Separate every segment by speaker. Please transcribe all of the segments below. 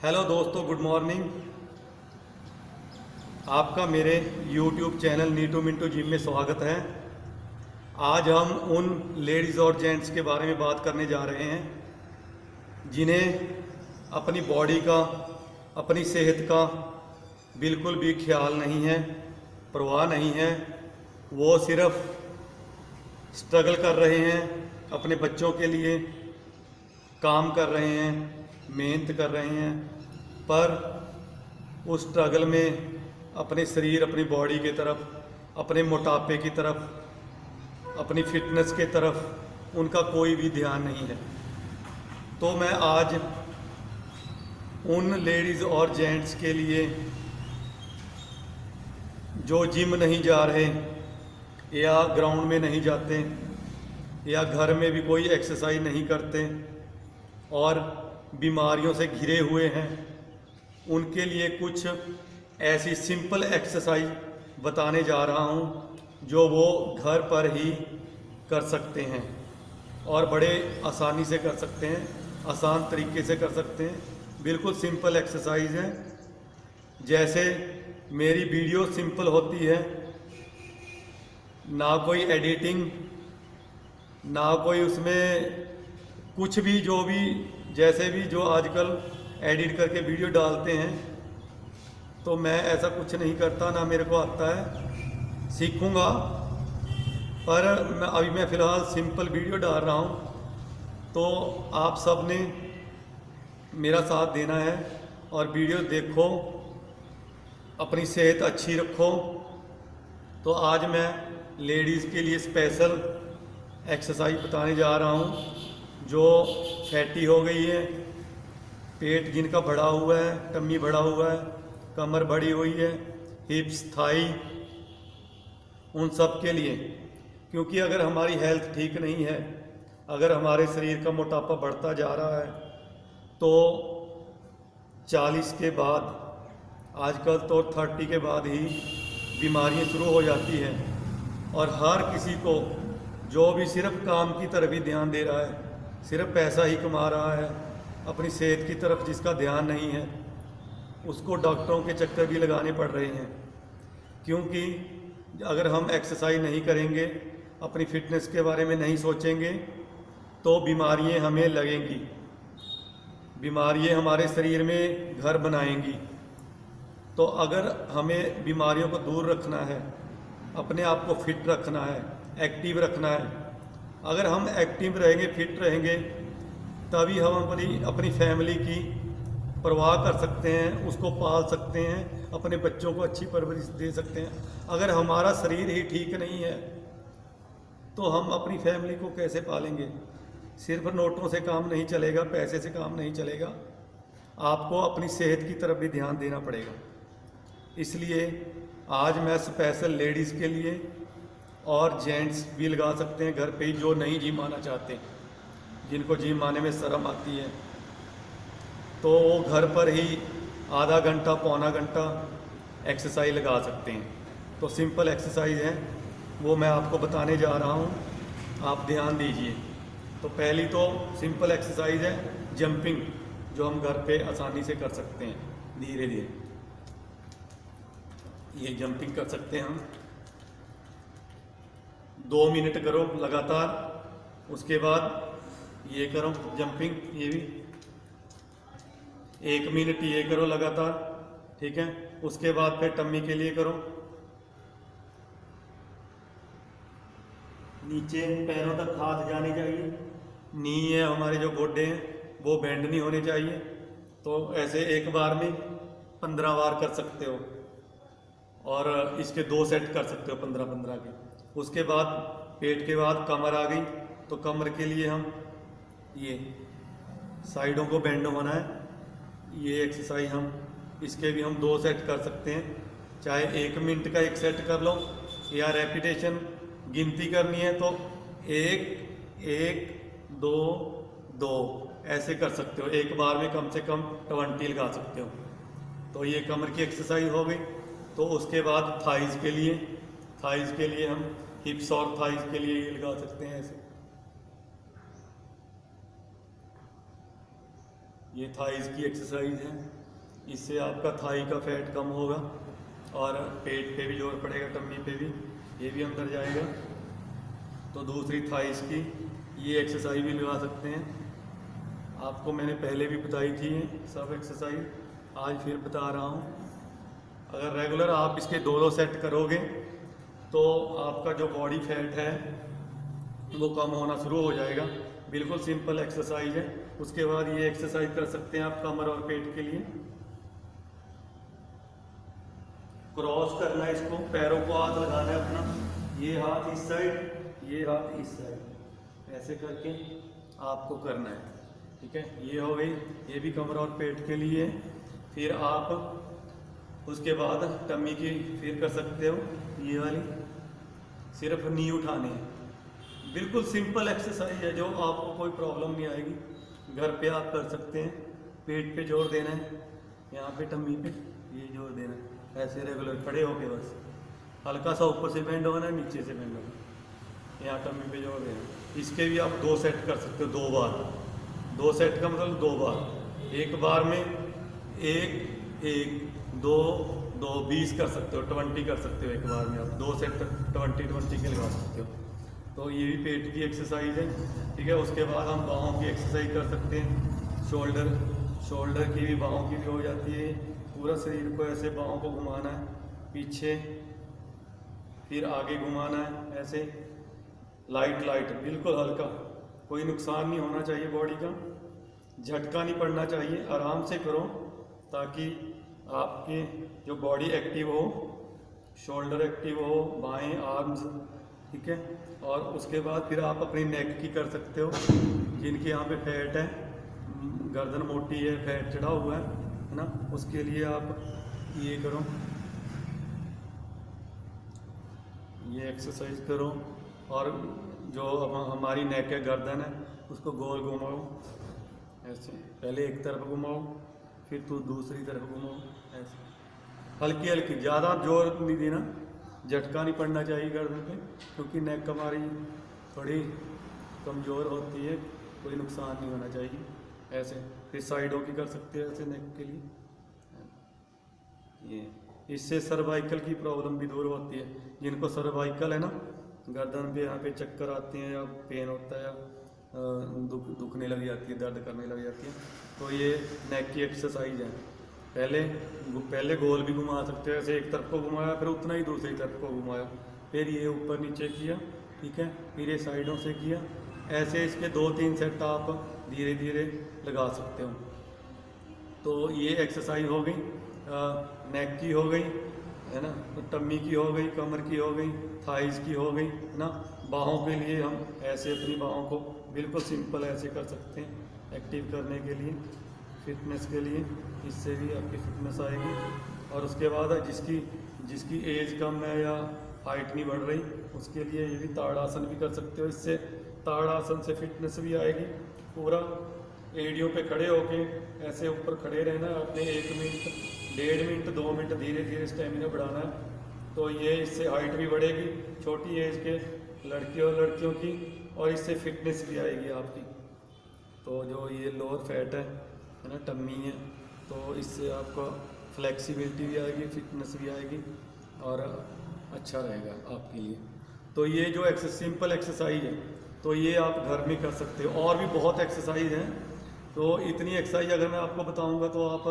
Speaker 1: Hello दोस्तों, good morning. आपका मेरे YouTube channel Neetu Mintu gym में स्वागत है। आज हम उन लेडीज़ और जेंट्स के बारे में बात करने जा रहे हैं जिन्हें अपनी बॉडी का, अपनी सेहत का बिल्कुल भी ख्याल नहीं है, परवाह नहीं है। वो सिर्फ स्ट्रगल कर रहे हैं, अपने बच्चों के लिए काम कर रहे हैं, मेहनत कर रहे हैं, पर उस स्ट्रगल में अपने शरीर, अपनी बॉडी की तरफ, अपने मोटापे की तरफ, अपनी फिटनेस की तरफ उनका कोई भी ध्यान नहीं है। तो मैं आज उन लेडीज़ और जेंट्स के लिए जो जिम नहीं जा रहे या ग्राउंड में नहीं जाते या घर में भी कोई एक्सरसाइज नहीं करते और बीमारियों से घिरे हुए हैं, उनके लिए कुछ ऐसी सिंपल एक्सरसाइज बताने जा रहा हूं जो वो घर पर ही कर सकते हैं और बड़े आसानी से कर सकते हैं, आसान तरीके से कर सकते हैं। बिल्कुल सिंपल एक्सरसाइज है। जैसे मेरी वीडियो सिंपल होती है, ना कोई एडिटिंग, ना कोई उसमें कुछ भी, जो भी जैसे भी जो आजकल एडिट करके वीडियो डालते हैं, तो मैं ऐसा कुछ नहीं करता, ना मेरे को आता है, सीखूंगा। पर मैं फ़िलहाल सिंपल वीडियो डाल रहा हूं, तो आप सब ने मेरा साथ देना है और वीडियो देखो, अपनी सेहत अच्छी रखो। तो आज मैं लेडीज़ के लिए स्पेशल एक्सरसाइज बताने जा रहा हूं जो फैटी हो गई है, पेट जिनका बढ़ा हुआ है, टम्मी बढ़ा हुआ है, कमर बढ़ी हुई है, हिप्स, थाई, उन सब के लिए। क्योंकि अगर हमारी हेल्थ ठीक नहीं है, अगर हमारे शरीर का मोटापा बढ़ता जा रहा है, तो 40 के बाद, आजकल तो 30 के बाद ही बीमारियां शुरू हो जाती हैं। और हर किसी को जो भी सिर्फ काम की तरफ ही ध्यान दे रहा है, सिर्फ पैसा ही कमा रहा है, अपनी सेहत की तरफ जिसका ध्यान नहीं है, उसको डॉक्टरों के चक्कर भी लगाने पड़ रहे हैं। क्योंकि अगर हम एक्सरसाइज नहीं करेंगे, अपनी फिटनेस के बारे में नहीं सोचेंगे, तो बीमारियां हमें लगेंगी, बीमारियां हमारे शरीर में घर बनाएंगी। तो अगर हमें बीमारियों को दूर रखना है, अपने आप को फिट रखना है, एक्टिव रखना है, अगर हम एक्टिव रहेंगे, फिट रहेंगे, तभी हम अपनी फैमिली की परवाह कर सकते हैं, उसको पाल सकते हैं, अपने बच्चों को अच्छी परवरिश दे सकते हैं। अगर हमारा शरीर ही ठीक नहीं है, तो हम अपनी फैमिली को कैसे पालेंगे? सिर्फ नोटों से काम नहीं चलेगा, पैसे से काम नहीं चलेगा, आपको अपनी सेहत की तरफ भी ध्यान देना पड़ेगा। इसलिए आज मैं स्पेशल लेडीज़ के लिए, और जेंट्स भी लगा सकते हैं घर पे ही, जो नहीं जिम आना चाहते, जिनको जिम आने में शर्म आती है, तो वो घर पर ही आधा घंटा, पौना घंटा एक्सरसाइज लगा सकते हैं। तो सिंपल एक्सरसाइज है, वो मैं आपको बताने जा रहा हूँ, आप ध्यान दीजिए। तो पहली तो सिंपल एक्सरसाइज है जंपिंग, जो हम घर पे आसानी से कर सकते हैं, धीरे धीरे। ये जंपिंग कर सकते हैं हम, 2 मिनट करो लगातार। उसके बाद ये करो जंपिंग, ये भी 1 मिनट ये करो लगातार, ठीक है। उसके बाद फिर टम्मी के लिए करो, नीचे पैरों तक हाथ जाने चाहिए, नी है हमारे जो गोडे हैं वो बेंड नहीं होने चाहिए। तो ऐसे एक बार में 15 बार कर सकते हो, और इसके 2 सेट कर सकते हो 15-15 के। उसके बाद पेट के बाद कमर आ गई, तो कमर के लिए हम ये साइडों को बेंड होना है, ये एक्सरसाइज हम, इसके भी हम 2 सेट कर सकते हैं। चाहे 1 मिनट का 1 सेट कर लो, या रेपिटेशन गिनती करनी है तो 1 1 2 2 ऐसे कर सकते हो। एक बार में कम से कम 20 लगा सकते हो। तो ये कमर की एक्सरसाइज हो गई। तो उसके बाद थाइज़ के लिए हम हिप्स और थाइज़ के लिए ये लगा सकते हैं ऐसे। ये थाइज़ की एक्सरसाइज है, इससे आपका थाई का फैट कम होगा और पेट पे भी जोर पड़ेगा, टम्मी पे भी, ये भी अंदर जाएगा। तो दूसरी थाइज़ की ये एक्सरसाइज भी लगा सकते हैं। आपको मैंने पहले भी बताई थी सब एक्सरसाइज, आज फिर बता रहा हूँ। अगर रेगुलर आप इसके 2-2 सेट करोगे तो आपका जो बॉडी फैट है वो कम होना शुरू हो जाएगा। बिल्कुल सिंपल एक्सरसाइज है। उसके बाद ये एक्सरसाइज कर सकते हैं आप कमर और पेट के लिए। क्रॉस करना है इसको, पैरों को हाथ लगाना है अपना, ये हाथ इस साइड, ये हाथ इस साइड, ऐसे करके आपको करना है। ठीक है, ये हो गई, ये भी कमर और पेट के लिए। फिर आप उसके बाद टम्मी की फिर कर सकते हो, ये वाली, सिर्फ नी उठाने हैं। बिल्कुल सिंपल एक्सरसाइज है जो आपको कोई प्रॉब्लम नहीं आएगी, घर पे आप कर सकते हैं। पेट पे जोर देना है, यहाँ पे टम्मी पे ये जोर देना है, ऐसे रेगुलर खड़े होके बस हल्का सा ऊपर से बेंड होना है, नीचे से बेंड होना, यहाँ टम्मी पे जोर देना है। इसके भी आप 2 सेट कर सकते हो, 2 बार। 2 सेट का मतलब 2 बार, एक बार में 1 2 2 20 कर सकते हो, 20 कर सकते हो एक बार में आप। 2 सेट 20 के लगा सकते हो। तो ये भी पेट की एक्सरसाइज है। ठीक है, उसके बाद हम बाहों की एक्सरसाइज कर सकते हैं। शोल्डर की भी, बाहों की भी हो जाती है। पूरा शरीर को ऐसे बाहों को घुमाना है, पीछे फिर आगे घुमाना है, ऐसे लाइट बिल्कुल हल्का, कोई नुकसान नहीं होना चाहिए बॉडी का, झटका नहीं पड़ना चाहिए। आराम से करो ताकि आपके जो बॉडी एक्टिव हो, शोल्डर एक्टिव हो, बाएं आर्म्स। ठीक है, और उसके बाद फिर आप अपनी नेक की कर सकते हो, जिनके यहाँ पे फैट है, गर्दन मोटी है, फैट चढ़ा हुआ है ना, उसके लिए आप ये करो, ये एक्सरसाइज करो। और जो हमारी नेक है, गर्दन है, उसको गोल घुमाओ ऐसे, पहले एक तरफ घुमाओ, फिर तो दूसरी तरफ घुमाओ, ऐसे हल्की हल्की, ज़्यादा जोर नहीं देना, झटका नहीं पड़ना चाहिए गर्दन पे, क्योंकि नेक हमारी थोड़ी कमज़ोर होती है, कोई नुकसान नहीं होना चाहिए। ऐसे फिर साइडों की कर सकते हैं ऐसे नेक के लिए। ये इससे सर्वाइकल की प्रॉब्लम भी दूर होती है। जिनको सर्वाइकल है ना, गर्दन पे यहाँ पे चक्कर आते हैं या पेन होता है या दुखने लग जाती है, दर्द करने लग जाती है, तो ये नेक की एक्सरसाइज है। पहले गोल भी घुमा सकते हो, ऐसे एक तरफ को घुमाया, फिर उतना ही दूसरी तरफ को घुमाया, फिर ये ऊपर नीचे किया। ठीक है, फिर ये साइडों से किया, ऐसे इसके 2-3 सेट आप धीरे धीरे लगा सकते हो। तो ये एक्सरसाइज हो गई, नेक की हो गई है ना, टम्मी की हो गई, कमर की हो गई, थाइज की हो गई है ना। बाहों के लिए हम ऐसे अपनी बाहों को बिल्कुल सिंपल ऐसे कर सकते हैं, एक्टिव करने के लिए, फिटनेस के लिए, इससे भी आपकी फिटनेस आएगी। और उसके बाद जिसकी एज कम है या हाइट नहीं बढ़ रही, उसके लिए ये भी ताड़ासन भी कर सकते हो। इससे ताड़ासन से फिटनेस भी आएगी। पूरा एड़ियों पे खड़े होके ऐसे ऊपर खड़े रहना है आपने, 1 मिनट, 1.5 मिनट, 2 मिनट, धीरे धीरे स्टेमिना बढ़ाना है। तो ये इससे हाइट भी बढ़ेगी, छोटी एज के लड़कियों की, और इससे फिटनेस भी आएगी आपकी। तो जो ये लोअर फैट है ना, टम्मी है, तो इससे आपका फ्लेक्सिबिलिटी भी आएगी, फिटनेस भी आएगी और अच्छा रहेगा आपके लिए। तो ये जो सिंपल एक्सरसाइज है, तो ये आप घर में कर सकते हो। और भी बहुत एक्सरसाइज हैं, तो इतनी एक्सरसाइज अगर मैं आपको बताऊंगा तो आप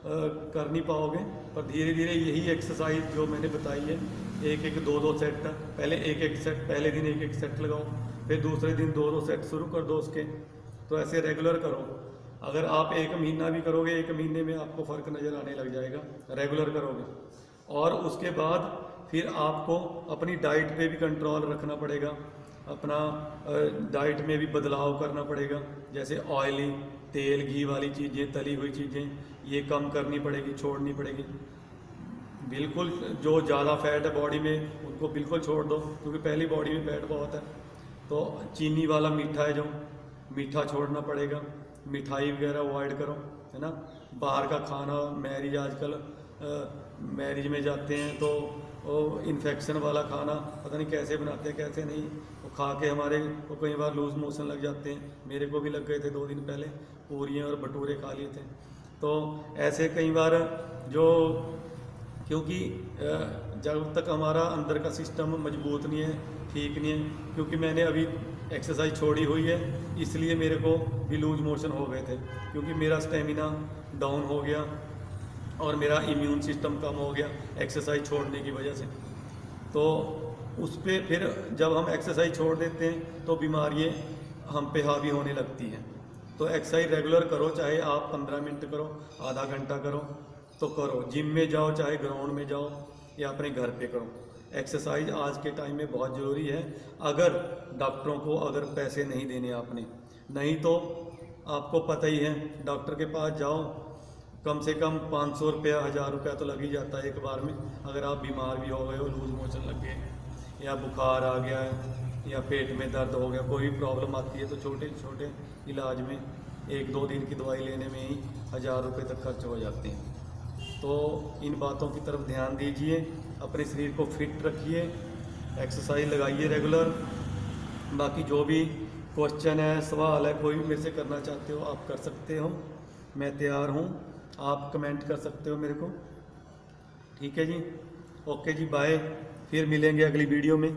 Speaker 1: कर नहीं पाओगे। पर धीरे धीरे यही एक्सरसाइज जो मैंने बताई है, 1-1, 2-2 सेट, पहले 1-1 सेट, पहले दिन 1-1 सेट लगाओ, फिर दूसरे दिन 2-2 सेट शुरू कर दो उसके। तो ऐसे रेगुलर करो। अगर आप 1 महीना भी करोगे, 1 महीने में आपको फ़र्क नज़र आने लग जाएगा, रेगुलर करोगे। और उसके बाद फिर आपको अपनी डाइट पे भी कंट्रोल रखना पड़ेगा, अपना डाइट में भी बदलाव करना पड़ेगा। जैसे ऑयली, तेल घी वाली चीज़ें, तली हुई चीज़ें, ये कम करनी पड़ेगी, छोड़नी पड़ेगी। बिल्कुल जो ज़्यादा फैट है बॉडी में, उनको बिल्कुल छोड़ दो, क्योंकि पहली बॉडी में फैट बहुत है। तो चीनी वाला मीठा है जो, मीठा छोड़ना पड़ेगा, मिठाई वगैरह अवॉइड करो, है ना। बाहर का खाना, मैरिज, आजकल मैरिज में जाते हैं तो इन्फेक्शन वाला खाना पता नहीं कैसे बनाते हैं कैसे नहीं, वो खा के हमारे को कई बार लूज़ मोशन लग जाते हैं, मेरे को भी लग गए थे 2 दिन पहले, पूरियाँ और भटूरे खा लिए थे। तो ऐसे कई बार जो, क्योंकि जब तक हमारा अंदर का सिस्टम मजबूत नहीं है, ठीक नहीं है, क्योंकि मैंने अभी एक्सरसाइज छोड़ी हुई है, इसलिए मेरे को भी लूज मोशन हो गए थे, क्योंकि मेरा स्टेमिना डाउन हो गया और मेरा इम्यून सिस्टम कम हो गया एक्सरसाइज छोड़ने की वजह से। तो उस पर फिर जब हम एक्सरसाइज छोड़ देते हैं तो बीमारियाँ हम पे हावी होने लगती हैं। तो एक्सरसाइज रेगुलर करो, चाहे आप 15 मिनट करो, आधा घंटा करो, तो करो। जिम में जाओ, चाहे ग्राउंड में जाओ, या अपने घर पे करो। एक्सरसाइज आज के टाइम में बहुत ज़रूरी है। अगर डॉक्टरों को अगर पैसे नहीं देने आपने, नहीं तो आपको पता ही है, डॉक्टर के पास जाओ, कम से कम 500 रुपया 1000 रुपया तो लग ही जाता है एक बार में। अगर आप बीमार भी हो गए हो, लूज मोशन लग गए, या बुखार आ गया है, या पेट में दर्द हो गया, कोई भी प्रॉब्लम आती है, तो छोटे छोटे इलाज में 1-2 दिन की दवाई लेने में ही 1000 रुपये तक खर्च हो जाते हैं। तो इन बातों की तरफ ध्यान दीजिए, अपने शरीर को फिट रखिए, एक्सरसाइज लगाइए रेगुलर। बाकी जो भी क्वेश्चन है, सवाल है, कोई भी मेरे से करना चाहते हो आप कर सकते हो, मैं तैयार हूँ। आप कमेंट कर सकते हो मेरे को। ठीक है जी, ओके जी, बाय, फिर मिलेंगे अगली वीडियो में।